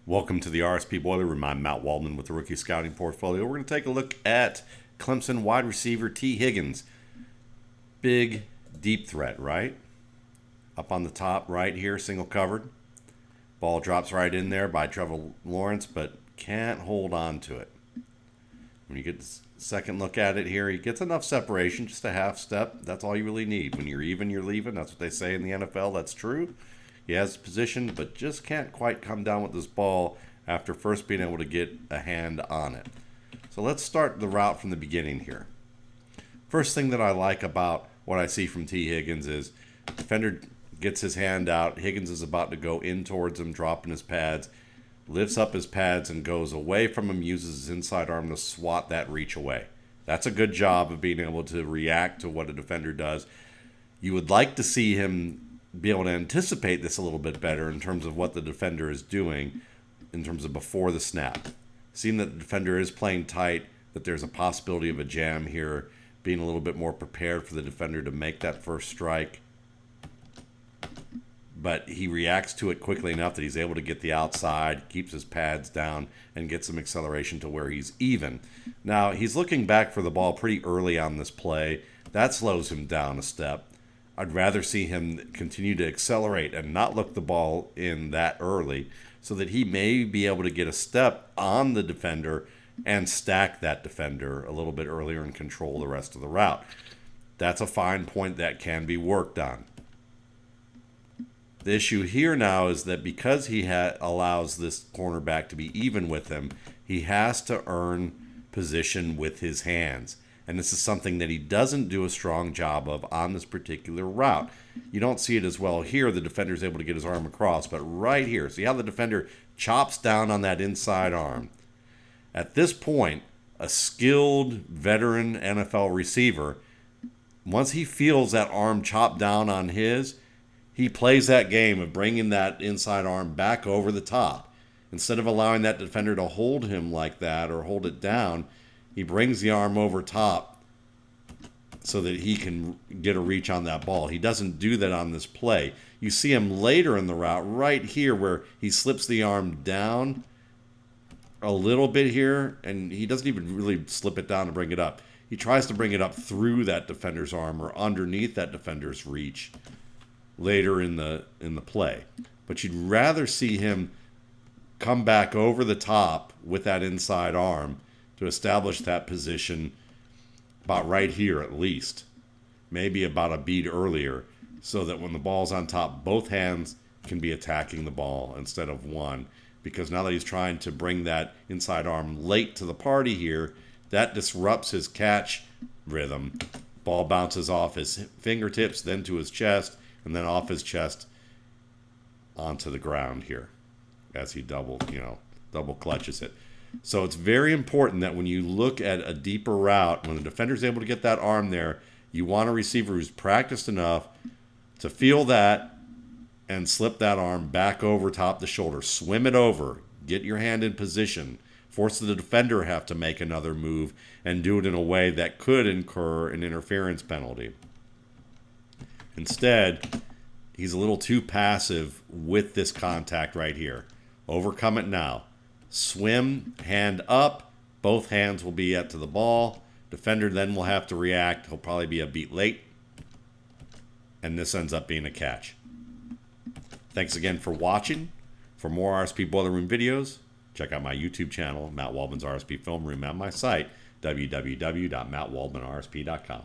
Welcome to the RSP Boiler Room. I'm Matt Waldman with the Rookie Scouting Portfolio. We're going to take a look at Clemson wide receiver Tee Higgins. Big, deep threat, right? Up on the top right here, single covered. Ball drops right in there by Trevor Lawrence, but can't hold on to it. When you get the second look at it here, he gets enough separation, just a half step. That's all you really need. When you're even, you're leaving. That's what they say in the NFL. That's true. He has position, but just can't quite come down with this ball after first being able to get a hand on it. So let's start the route from the beginning here. First thing that I like about what I see from Tee Higgins is defender gets his hand out. Higgins is about to go in towards him, dropping his pads, lifts up his pads and goes away from him, uses his inside arm to swat that reach away. That's a good job of being able to react to what a defender does. You would like to see him be able to anticipate this a little bit better in terms of what the defender is doing in terms of before the snap. Seeing that the defender is playing tight, that there's a possibility of a jam here, being a little bit more prepared for the defender to make that first strike. But he reacts to it quickly enough that he's able to get the outside, keeps his pads down, and gets some acceleration to where he's even. Now, he's looking back for the ball pretty early on this play. That slows him down a step. I'd rather see him continue to accelerate and not look the ball in that early so that he may be able to get a step on the defender and stack that defender a little bit earlier and control the rest of the route. That's a fine point that can be worked on. The issue here now is that because he allows this cornerback to be even with him, he has to earn position with his hands. And this is something that he doesn't do a strong job of on this particular route. You don't see it as well here. The defender is able to get his arm across, but right here, see how the defender chops down on that inside arm. At this point, a skilled veteran NFL receiver, once he feels that arm chop down on his, he plays that game of bringing that inside arm back over the top. Instead of allowing that defender to hold him like that or hold it down, he brings the arm over top so that he can get a reach on that ball. He doesn't do that on this play. You see him later in the route right here where he slips the arm down a little bit here, and he doesn't even really slip it down to bring it up. He tries to bring it up through that defender's arm or underneath that defender's reach later in the play. But you'd rather see him come back over the top with that inside arm to establish that position about right here at least, maybe about a beat earlier, so that when the ball's on top, both hands can be attacking the ball instead of one. Because now that he's trying to bring that inside arm late to the party here, that disrupts his catch rhythm. Ball bounces off his fingertips, then to his chest, and then off his chest onto the ground here as he double clutches it. So it's very important that when you look at a deeper route, when the defender's able to get that arm there, you want a receiver who's practiced enough to feel that and slip that arm back over top the shoulder. Swim it over. Get your hand in position. Force the defender have to make another move and do it in a way that could incur an interference penalty. Instead, he's a little too passive with this contact right here. Overcome it now. Swim, hand up, both hands will be to the ball. Defender then will have to react. He'll probably be a beat late. And this ends up being a catch. Thanks again for watching. For more RSP Boiler Room videos, check out my YouTube channel, Matt Waldman's RSP Film Room, and my site, www.mattwaldmanrsp.com.